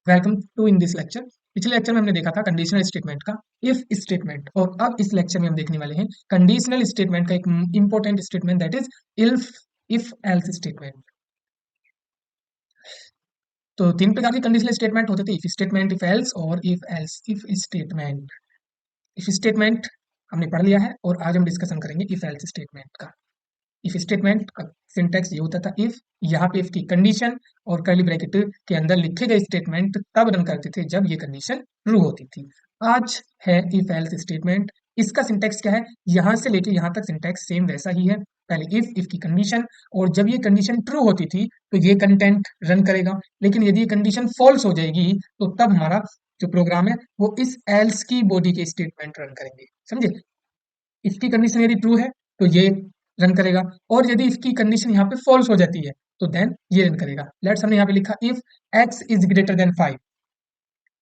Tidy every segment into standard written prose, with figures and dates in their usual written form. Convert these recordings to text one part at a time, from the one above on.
Welcome to in this lecture. पिछले lecture में हमने देखा था कंडीशनल स्टेटमेंट का इफ स्टेटमेंट, और अब इस लेक्चर में हम देखने वाले हैं कंडीशनल स्टेटमेंट का एक important statement, that is if else statement. तो तीन प्रकार के कंडीशनल स्टेटमेंट होते थे, इफ स्टेटमेंट, इफ एल्स और if else. If statement, if statement हमने पढ़ लिया है और आज हम डिस्कशन करेंगे इफ एल्स स्टेटमेंट का। इफ स्टेटमेंट का सिंटैक्स ये होता था, इफ यहाँ पे इफ की कंडीशन और कर्ली ब्रैकेट के अंदर लिखे गए स्टेटमेंट तब रन करते थे जब ये कंडीशन ट्रू होती थी। आज है इफ एल्स स्टेटमेंट। इसका सिंटैक्स क्या है, यहाँ से लेके यहाँ तक सिंटैक्स सेम वैसा ही है। पहले इफ की कंडीशन, और जब ये कंडीशन ट्रू होती थी तो ये कंटेंट रन करेगा, लेकिन यदि ये कंडीशन फॉल्स हो जाएगी तो तब हमारा जो प्रोग्राम है वो इस एल्स की बॉडी के स्टेटमेंट रन करेंगे। समझे? इसकी कंडीशन यदि ट्रू है तो ये रन करेगा, और यदि इसकी कंडीशन यहाँ पे फॉल्स हो जाती है तो देन ये रन करेगा। लेट्स हमने यहाँ पे लिखा if x is greater than 5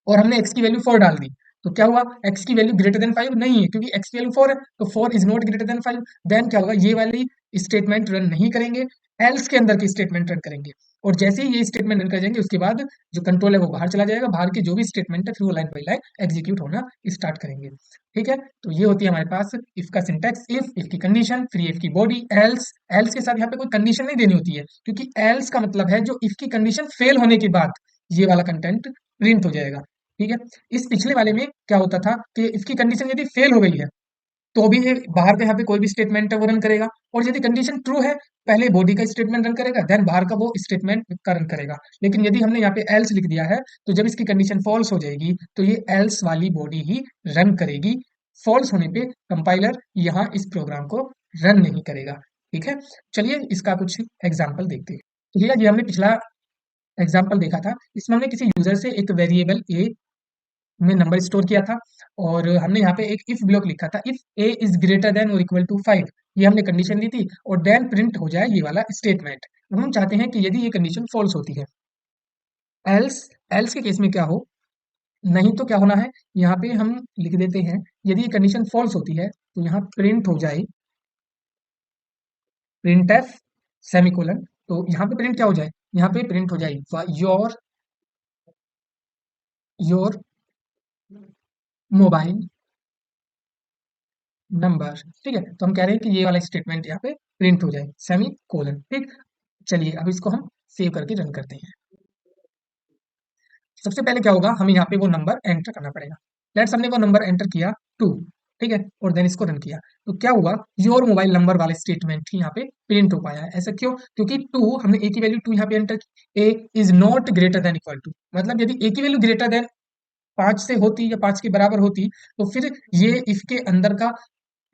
और हमने x की वैल्यू 4 डाल दी, तो क्या हुआ, x की वैल्यू ग्रेटर देन 5 नहीं है क्योंकि x की वैल्यू 4 है, तो 4 is not greater than 5। Then क्या होगा, ये वाली स्टेटमेंट रन नहीं करेंगे, एल्स के अंदर की स्टेटमेंट रन करेंगे। और जैसे ही ये स्टेटमेंट रन कर जाएंगे उसके बाद जो कंट्रोल है वो बाहर चला जाएगा, बाहर के जो भी स्टेटमेंट है फिर वो लाइन बाई लाइन एग्जीक्यूट होना स्टार्ट करेंगे। ठीक है, तो ये होती है हमारे पास इफ का सिंटैक्स। इफ की कंडीशन, फिर इफ की बॉडी, एल्स। एल्स के साथ यहाँ पे कोई कंडीशन नहीं देनी होती है क्योंकि एल्स का मतलब है जो इफ की कंडीशन फेल होने के बाद ये वाला कंटेंट प्रिंट हो जाएगा। ठीक है, इस पिछले वाले में क्या होता था कि इसकी कंडीशन यदि फेल हो गई है तो भी ये बाहर का यहाँ पे कोई भी स्टेटमेंट है वो रन करेगा, और यदि कंडीशन ट्रू है पहले बॉडी का स्टेटमेंट रन करेगा, देन बाहर का वो स्टेटमेंट का रन करेगा। लेकिन यदि हमने यहाँ पे एल्स लिख दिया है तो जब इसकी कंडीशन फॉल्स हो जाएगी तो ये एल्स वाली बॉडी ही रन करेगी। फॉल्स होने पे कंपाइलर यहाँ इस प्रोग्राम को रन नहीं करेगा। ठीक है, चलिए इसका कुछ एग्जाम्पल देखते हैं। तो भैया ये हमने पिछला एग्जाम्पल देखा था, इसमें हमने किसी यूजर से एक वेरिएबल ए में नंबर स्टोर किया था, और हमने यहाँ पे एक इफ ब्लॉक लिखा था, if A is greater then और इक्वल टू 5। ये हमने कंडीशन दी थी और देन प्रिंट हो जाए ये वाला स्टेटमेंट। अब हम चाहते हैं कि यदि ये कंडीशन फॉल्स होती है, एल्स, एल्स के केस में क्या हो, नहीं तो क्या होना है, यहाँ पे हम लिख देते हैं यदि ये कंडीशन फॉल्स होती है तो यहाँ प्रिंट हो जाए प्रिंट एफ सेमिकोलन। तो यहाँ पे प्रिंट क्या हो जाए, यहाँ पे प्रिंट हो जाए योर मोबाइल नंबर। ठीक है, तो हम कह रहे हैं कि ये वाला स्टेटमेंट यहाँ पे प्रिंट हो जाए सेमी कोलन। ठीक, चलिए अब इसको हम सेव करके रन करते हैं। सबसे पहले क्या होगा, हमें यहाँ पे वो नंबर एंटर करना पड़ेगा। लेट्स हमने वो नंबर एंटर किया 2। ठीक है, और देन इसको रन किया तो क्या हुआ, योर मोबाइल नंबर वाले स्टेटमेंट ही यहाँ पे प्रिंट हो पाया है। ऐसा क्यों, क्योंकि 2 हमने ए की वैल्यू 2 यहाँ पे एंटर की। A is not greater than equal to, मतलब यदि ए की वैल्यू ग्रेटर देन 5 से होती या 5 के बराबर होती तो फिर ये इफ के अंदर का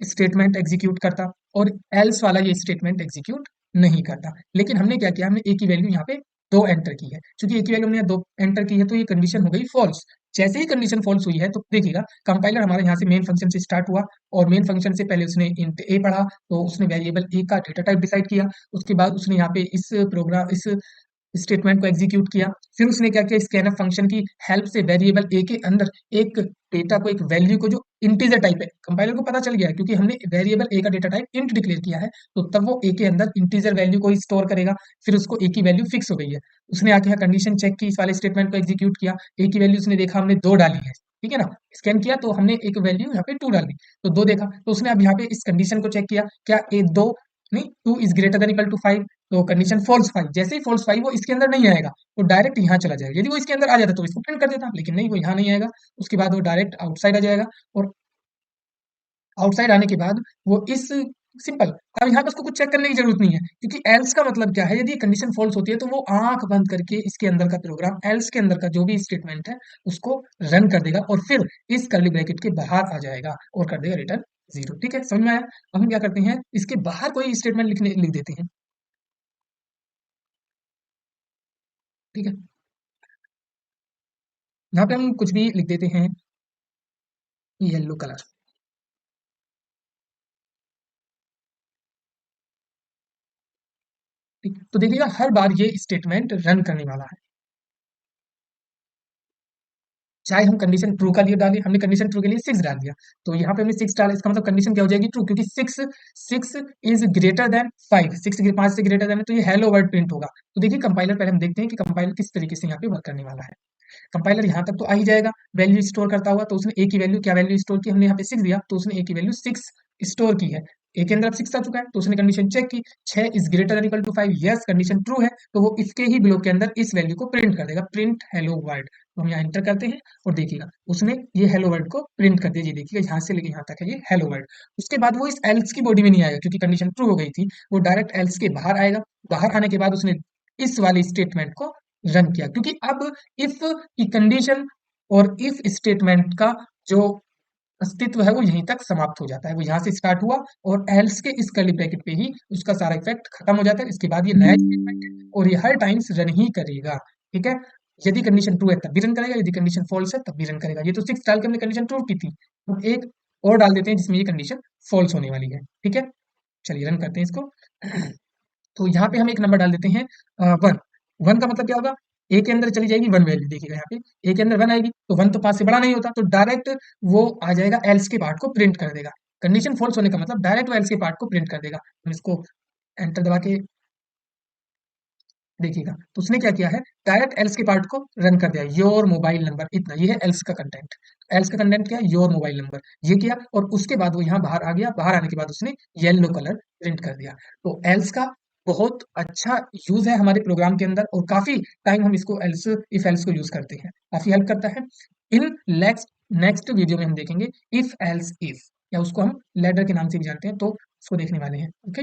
स्टेटमेंट एग्जीक्यूट करता और एल्स वाला ये स्टेटमेंट एग्जीक्यूट नहीं करता। लेकिन हमने क्या किया, हमने ए की वैल्यू यहाँ पे 2 एंटर की है, क्योंकि ए की वैल्यू हमने 2 एंटर की है तो ये कंडीशन हो गई फॉल्स। जैसे ही कंडीशन फॉल्स हुई है तो देखिएगा कंपाइलर हमारे यहाँ से मेन फंक्शन से स्टार्ट हुआ, और मेन फंक्शन से पहले उसने इंट ए पढ़ा, तो उसने वेरिएबल ए का डेटा टाइप डिसाइड किया। उसके बाद उसने यहाँ पे इस स्टेटमेंट को एग्जीक्यूट किया। फिर उसने क्या किया, स्कैनफ फंक्शन की हेल्प से वेरिएबल ए के अंदर एक डेटा को, एक वैल्यू को जो इंटीजर टाइप है, कंपाइलर को पता चल गया है क्योंकि हमने वेरिएबल ए का डेटा टाइप इंट डिक्लेयर किया है, तो तब वो ए के अंदर इंटीजर वैल्यू को ही स्टोर करेगा। फिर उसको ए की वैल्यू फिक्स हो गई है, उसने आके यहाँ कंडीशन चेक की, इस वाले स्टेटमेंट को एग्जीक्यूट किया। ए की वैल्यू उसने देखा हमने 2 डाली है, ठीक है ना, स्कैन किया तो हमने एक वैल्यू यहाँ पे 2 डाली, तो 2 देखा, तो उसने अब यहाँ पे इस कंडीशन को चेक किया, क्या ए 2 नहीं 2 is greater than equal to 5, तो कंडीशन फॉल्स 5। जैसे ही फॉल्स 5 वो इसके अंदर नहीं आएगा, वो डायरेक्ट यहाँ चला जाएगा। यदि वो इसके अंदर आ जाता तो इसको प्रिंट कर देता, लेकिन नहीं, वो यहाँ नहीं आएगा। उसके बाद वो डायरेक्ट आउटसाइड आ जाएगा, और आउटसाइड आने के बाद वो इस सिंपल, अब यहाँ पे उसको कुछ चेक करने की जरूरत नहीं है क्योंकि एल्स का मतलब क्या है, यदि कंडीशन फॉल्स होती है तो वो आंख बंद करके इसके अंदर का प्रोग्राम, एल्स के अंदर का जो भी स्टेटमेंट है उसको रन कर देगा, और फिर इस कर्ली ब्रैकेट के बाहर आ जाएगा और कर देगा रिटर्न 0। ठीक है, समझ में आया? अब हम क्या करते हैं, इसके बाहर कोई स्टेटमेंट लिख देते हैं। ठीक है, यहाँ पे हम कुछ भी लिख देते हैं, येलो कलर। ठीक, तो देखिएगा हर बार ये स्टेटमेंट रन करने वाला है, चाहे हम कंडीशन ट्रू का लिए डालें। हमने कंडीशन ट्रू के लिए 6 डाल दिया, तो यहाँ पे हमने 6 डाला, इसका मतलब कंडीशन क्या हो जाएगी, ट्रू, क्योंकि 6 इज ग्रेटर देन 5, 5 से ग्रेटर देन है तो ये हेलो वर्ड प्रिंट होगा। तो देखिए कंपाइलर, पहले हम देखते हैं कि कंपाइलर किस तरीके से यहाँ पे वर्क करने वाला है। कंपाइलर यहाँ तक तो आ ही जाएगा वैल्यू स्टोर करता हुआ, तो उसने ए की वैल्यू, क्या वैल्यू स्टोर की, हमने यहाँ पे 6 दिया, तो उसने ए की वैल्यू 6 स्टोर की है। ए के अंदर अब 6 आ चुका है, तो उसने कंडीशन चेक की, 6 is greater than equal to 5, yes condition true है, तो वो इसके ही ब्लॉक के अंदर इस वैल्यू को प्रिंट कर देगा, प्रिंट हेलो वर्ल्ड। तो हम यहाँ एंटर करते हैं और देखिएगा उसने ये हेलो वर्ल्ड को प्रिंट कर दिया, ये देखिएगा यहाँ से लेके यहाँ तक है ये हेलो वर्ल्ड। उसके बाद वो इस एल्स की बॉडी में नहीं आएगा क्योंकि कंडीशन ट्रू हो गई थी, वो डायरेक्ट एल्स के बाहर आएगा। बाहर आने के बाद उसने इस वाले स्टेटमेंट को रन किया, क्योंकि अब इफ की कंडीशन और इफ स्टेटमेंट का जो अस्तित्व है वो यहीं तक समाप्त हो जाता है, वो यहाँ से स्टार्ट हुआ और एल्स के इस कर्ली ब्रैकेट पे ही उसका सारा इफेक्ट खत्म हो जाता है। इसके बाद ये नया स्टेटमेंट है और ये हर टाइम्स रन ही करेगा, ठीक है। यदि कंडीशन ट्रू है तब भी रन करेगा, यदि कंडीशन फॉल्स है तब भी रन करेगा। ये तो 6 डाल के हमने कंडीशन ट्रू की थी, अब एक और डाल देते हैं जिसमें ये कंडीशन फॉल्स होने वाली है, ठीक है। चलिए रन करते हैं इसको। तो यहाँ पे हम एक नंबर डाल देते हैं 1। 1 का मतलब क्या होगा, ए के अंदर चली जाएगी 1 वैल्यू, देखिएगा यहाँ पे ए के अंदर 1 आएगी, तो 1 तो 5 से बड़ा नहीं होता, तो डायरेक्ट वो आ जाएगा एल्स के पार्ट को प्रिंट कर देगा। कंडीशन फॉल्स होने का मतलब डायरेक्ट वो एल्स के पार्ट को प्रिंट कर देगा। हम इसको एंटर दबा के देखिएगा, तो उसने क्या किया है, डायरेक्ट एल्स के पार्ट को रन कर दिया, योर मोबाइल नंबर, इतना ये है एल्स का कंटेंट। एल्स का कंटेंट क्या है, योर मोबाइल नंबर, ये किया और उसके बाद वो यहाँ बाहर आ गया। बाहर आने के बाद उसने येलो कलर प्रिंट कर दिया। तो एल्स का बहुत अच्छा यूज है हमारे प्रोग्राम के अंदर और काफी टाइम हम इसको एल्स इफ एल्स को यूज करते हैं, काफी हेल्प करता है। इन नेक्स्ट नेक्स्ट वीडियो में हम देखेंगे इफ एल्स इफ, या उसको हम लैडर के नाम से भी जानते हैं, तो उसको देखने वाले हैं, ओके।